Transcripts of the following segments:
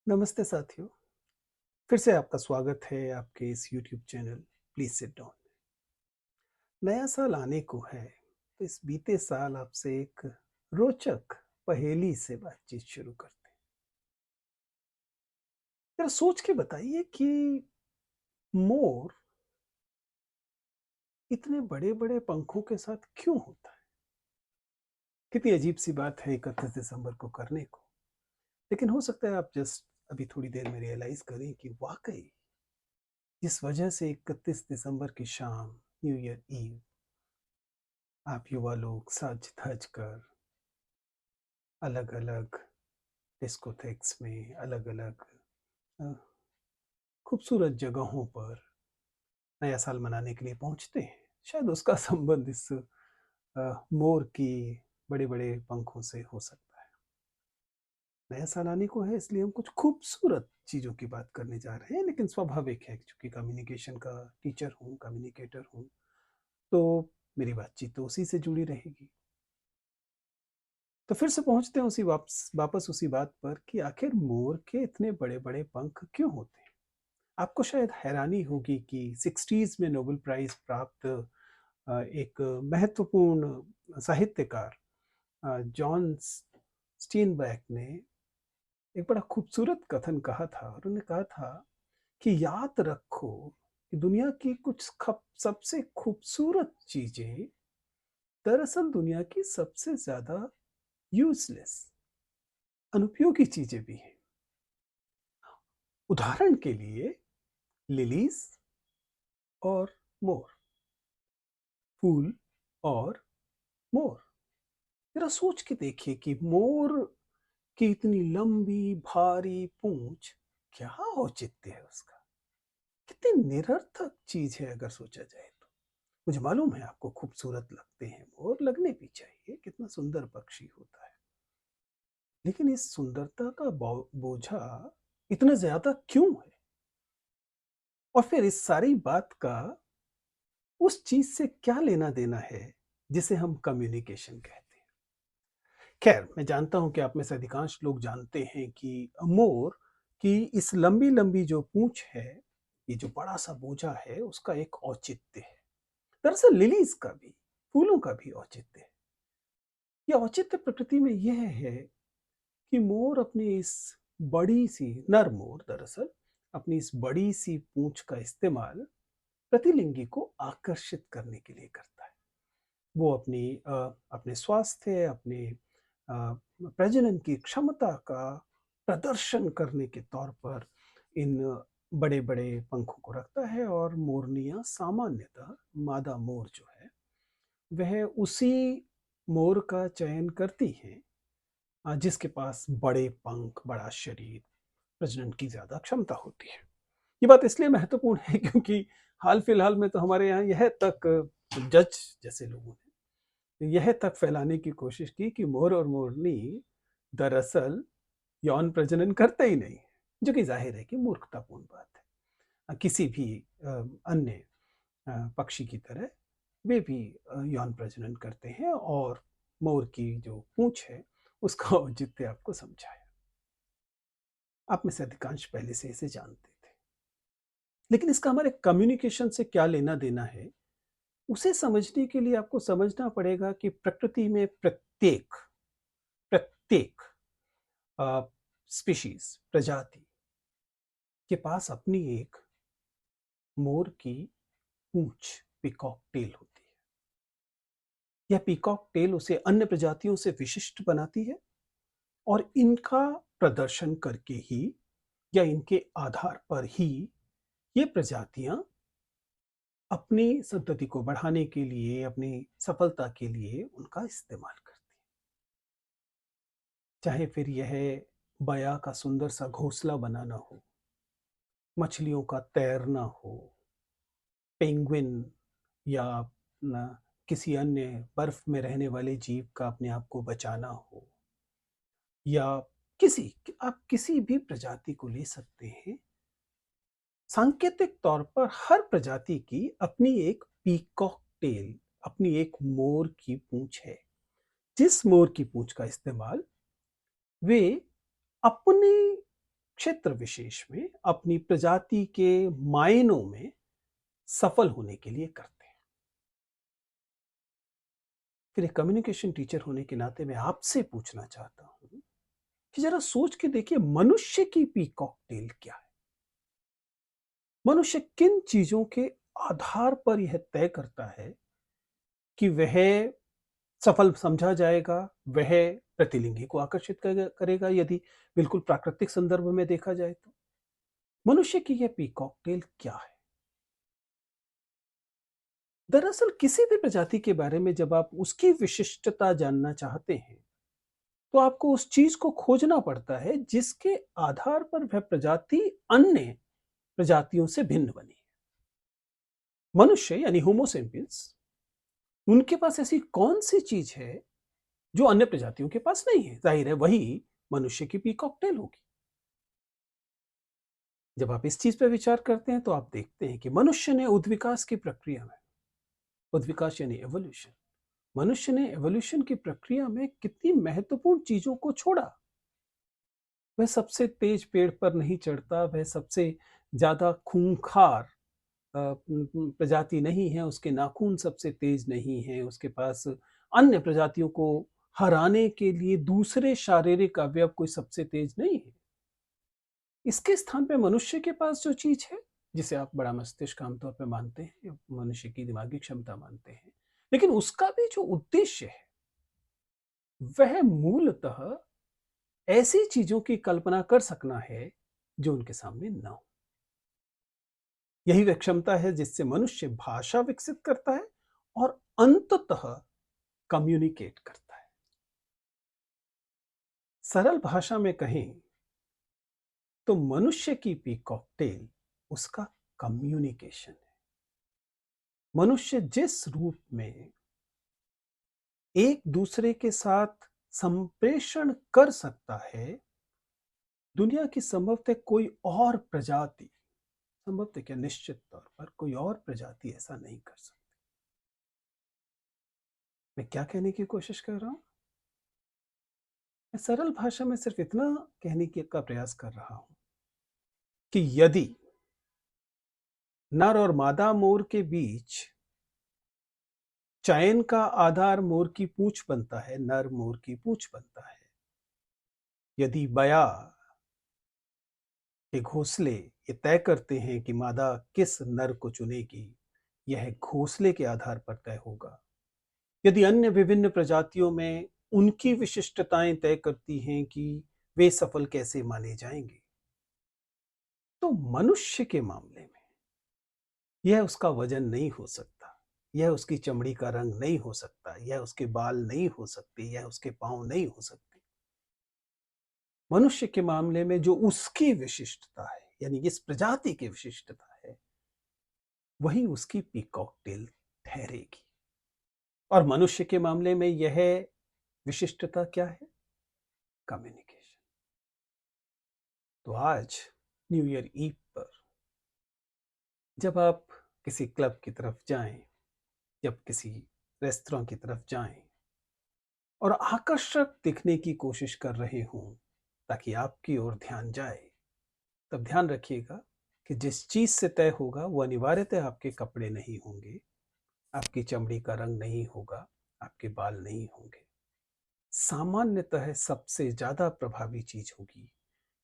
नमस्ते साथियों, फिर से आपका स्वागत है आपके इस YouTube channel please sit down. नया साल आने को है, तो इस बीते साल आपसे एक रोचक पहेली से बातचीत शुरू करते हैं। ज़रा सोच के बताइए कि मोर इतने बड़े-बड़े पंखों के साथ क्यों होता है? कितनी अजीब-सी बात है 31 दिसंबर को करने को। लेकिन हो सकता है आप जस्ट अभी थोड़ी देर में रियलाइज़ करें कि वाक़ई जिस वजह से 31 दिसंबर की शाम, न्यू ईयर ईव, आप युवा लोग सज-धज कर अलग-अलग डिस्कोथेक्स में अलग-अलग अ, खूबसूरत जगहों पर नया साल मनाने के लिए पहुँचते हैं। शायद उसका संबंध इस मोर की बड़े-बड़े पंखों से हो सकता है। नया साल आने को है इसलिए हम कुछ खूबसूरत चीज़ों की बात करने जा रहे हैं, लेकिन स्वाभाविक है चूँकि कम्युनिकेशन का टीचर हूँ, कम्युनिकेटर हूँ, तो मेरी बातचीत तो उसी से जुड़ी रहेगी। तो फिर से पहुँचते हैं उसी वापस उसी बात पर कि आखिर मोर के इतने बड़े-बड़े पंख क्यों होते हैं? आपको शायद हैरानी होगी कि 60s में नोबेल प्राइज़ प्राप्त एक महत्वपूर्ण साहित्यकार जॉन स्टीनबैक ने एक बड़ा खूबसूरत कथन कहा था और उन्होंने कहा था कि याद रखो कि दुनिया की कुछ सबसे खूबसूरत चीज़ें दरअसल दुनिया की सबसे ज़्यादा यूज़लेस, अनुपयोगी चीज़ें भी हैं। उदाहरण के लिए लिलीज़ और मोर, फूल और मोर। ज़रा सोच के देखिए कि मोर की इतनी लंबी, भारी पूँछ, क्या औचित्य है उसका? कितनी निरर्थक चीज़ है अगर सोचा जाए तो। मुझे मालूम है आपको खूबसूरत लगते हैं मोर, लगने भी चाहिए, कितना सुंदर पक्षी होता है। लेकिन इस सुंदरता का बोझा इतना ज़्यादा क्यों है? और फिर इस सारी बात का उस चीज़ से क्या लेना-देना है, जिसे हम कम्युनिकेशन कहते हैं? खैर, मैं जानता हूँ कि आप में से अधिकांश लोग जानते हैं कि मोर की इस लंबी-लंबी जो पूँछ है, ये जो बड़ा-सा बोझा है, उसका एक औचित्य है। दरअसल लिलीज़ का भी, फूलों का भी औचित्य है। ये औचित्य प्रकृति में यह है कि मोर अपनी इस बड़ी-सी नर मोर दरअसल, अपनी इस बड़ी-सी पूँछ का इस्तेमाल प्रतिलिंगी को आकर्षित करने के लिए करता है। वो अपने स्वास्थ्य, अपने प्रजनन की क्षमता का प्रदर्शन करने के तौर पर इन बड़े-बड़े पंखों को रखता है और मोरनियाँ सामान्यतः मादा मोर जो है, वह उसी मोर का चयन करती हैं जिसके पास बड़े पंख, बड़ा शरीर, प्रजनन की ज़्यादा क्षमता होती है। ये बात इसलिए महत्वपूर्ण है क्योंकि हाल-फिलहाल में तो हमारे यहाँ यह तक जज जैसे लोगों ने यह तक फैलाने की कोशिश की कि मोर और मोरनी दरअसल यौन प्रजनन करते ही नहीं, जो कि ज़ाहिर है कि मूर्खतापूर्ण बात है। किसी भी अ, अन्य पक्षी की तरह वे भी यौन प्रजनन करते हैं और मोर की जो पूँछ है, उसका औचित्य आपको समझाया। आप में से अधिकांश पहले से इसे जानते थे। लेकिन इसका हमारे कम्युनिकेशन से क्या लेना-देना है, उसे समझने के लिए आपको समझना पड़ेगा कि प्रकृति में प्रत्येक प्रत्येक अ, स्पीशीज़ प्रजाति के पास अपनी एक मोर की पूँछ पीकॉक टेल होती है। यह पीकॉक टेल उसे अन्य प्रजातियों से विशिष्ट बनाती है और इनका प्रदर्शन करके ही या इनके आधार पर ही ये प्रजातियाँ अपनी संतति को बढ़ाने के लिए, अपनी सफलता के लिए उनका इस्तेमाल करती हैं। चाहे फिर यह बया का सुंदर सा घोंसला बनाना हो, मछलियों का तैरना हो, पेंगुइन या न किसी अन्य बर्फ में रहने वाले जीव का अपने आप को बचाना हो या किसी आप किसी भी प्रजाति को ले सकते हैं। सांकेतिक तौर पर हर प्रजाति की अपनी एक पीकॉक टेल, अपनी एक मोर की पूँछ है। जिस मोर की पूँछ का इस्तेमाल वे अपने क्षेत्र विशेष में अपनी प्रजाति के मायनों में सफल होने के लिए करते हैं। फिर एक कम्युनिकेशन टीचर होने के नाते मैं आपसे पूछना चाहता हूं कि जरा सोच के देखिए, मनुष्य की पीकॉक टेल क्या है? मनुष्य किन चीजों के आधार पर यह तय करता है कि वह सफल समझा जाएगा, वह प्रतिलिंगी को आकर्षित करेगा यदि बिल्कुल प्राकृतिक संदर्भ में देखा जाए तो? मनुष्य की यह पीकॉक टेल क्या है? दरअसल किसी भी प्रजाति के बारे में जब आप उसकी विशिष्टता जानना चाहते हैं तो आपको उस चीज को खोजना पड़ता है जिसके आधार पर वह प्रजाति अन्य प्रजातियों से भिन्न बनी है। मनुष्य यानी होमोसेपियंस, उनके पास ऐसी कौन सी चीज है जो अन्य प्रजातियों के पास नहीं है? जाहिर है वही मनुष्य की पीकॉक टेल होगी। जब आप इस चीज पर विचार करते हैं तो आप देखते हैं कि मनुष्य ने उद्विकास की प्रक्रिया में, उद्विकास यानी एवोल्यूशन, मनुष्य ने एवोल्यूशन की प्रक्रिया में कितनी महत्वपूर्ण चीजों को छोड़ा। वह सबसे तेज पेड़ पर नहीं चढ़ता, वह सबसे ज्यादा खूंखार प्रजाति नहीं है, उसके नाखून सबसे तेज नहीं है, उसके पास अन्य प्रजातियों को हराने के लिए दूसरे शारीरिक अवयव कोई सबसे तेज नहीं है। इसके स्थान पे मनुष्य के पास जो चीज है, जिसे आप बड़ा मस्तिष्क आमतौर पर मानते हैं, मनुष्य की दिमागी क्षमता मानते हैं, लेकिन उसका भी जो उद्देश्य है वह मूलतः ऐसी चीजों की कल्पना कर सकना है जो उनके सामने न हो। यही वह क्षमता है जिससे मनुष्य भाषा विकसित करता है और अंततः कम्युनिकेट करता है। सरल भाषा में कहें तो मनुष्य की पीकॉक टेल उसका कम्युनिकेशन है। मनुष्य जिस रूप में एक दूसरे के साथ संप्रेषण कर सकता है, दुनिया की संभवतः कोई और प्रजाति, संभवतः क्या निश्चित तौर पर कोई और प्रजाति ऐसा नहीं कर सकती। मैं क्या कहने की कोशिश कर रहा हूं? मैं सरल भाषा में सिर्फ इतना कहने का प्रयास कर रहा हूं कि यदि नर और मादा मोर के बीच चयन का आधार मोर की पूंछ बनता है, नर मोर की पूंछ बनता है, यदि बया के घोंसले ये तय करते हैं कि मादा किस नर को चुनेगी, यह घोंसले के आधार पर तय होगा। यदि अन्य विभिन्न प्रजातियों में उनकी विशिष्टताएं तय करती हैं कि वे सफल कैसे माने जाएंगे, तो मनुष्य के मामले में यह उसका वजन नहीं हो सकता, यह उसकी चमड़ी का रंग नहीं हो सकता, यह उसके बाल नहीं हो सकते, यह उसके पांव नहीं हो सकते। मनुष्य के मामले में जो उसकी विशिष्टता है, यानी इस प्रजाति की विशिष्टता है, वही उसकी पीकॉक टेल ठहरेगी। और मनुष्य के मामले में यह विशिष्टता क्या है? कम्युनिकेशन। तो आज न्यू ईयर ईव पर जब आप किसी क्लब की तरफ जाएं, जब किसी रेस्तरां की तरफ जाएं और आकर्षक दिखने की कोशिश कर रहे हों ताकि आपकी ओर ध्यान जाए, तब ध्यान रखिएगा कि जिस चीज से तय होगा वो अनिवार्यतः आपके कपड़े नहीं होंगे, आपकी चमड़ी का रंग नहीं होगा, आपके बाल नहीं होंगे। सामान्यतः सबसे ज्यादा प्रभावी चीज होगी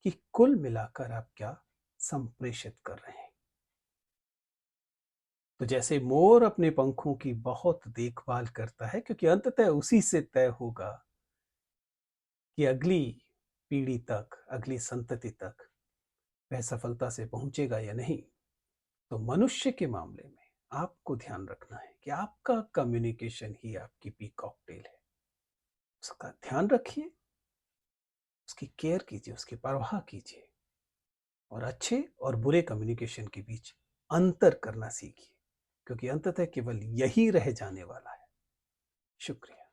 कि कुल मिलाकर आप क्या संप्रेषित कर रहे हैं। तो जैसे मोर अपने पंखों की बहुत देखभाल करता है, क्योंकि अंततः उसी से तय होगा कि अगली पीढ़ी तक, अगली संतति तक वह सफलता से पहुंचेगा या नहीं, तो मनुष्य के मामले में आपको ध्यान रखना है कि आपका कम्युनिकेशन ही आपकी पीकॉक टेल है। उसका ध्यान रखिए, उसकी केयर कीजिए, उसकी परवाह कीजिए और अच्छे और बुरे कम्युनिकेशन के बीच अंतर करना सीखिए, क्योंकि अंततः केवल यही रह जाने वाला है। शुक्रिया।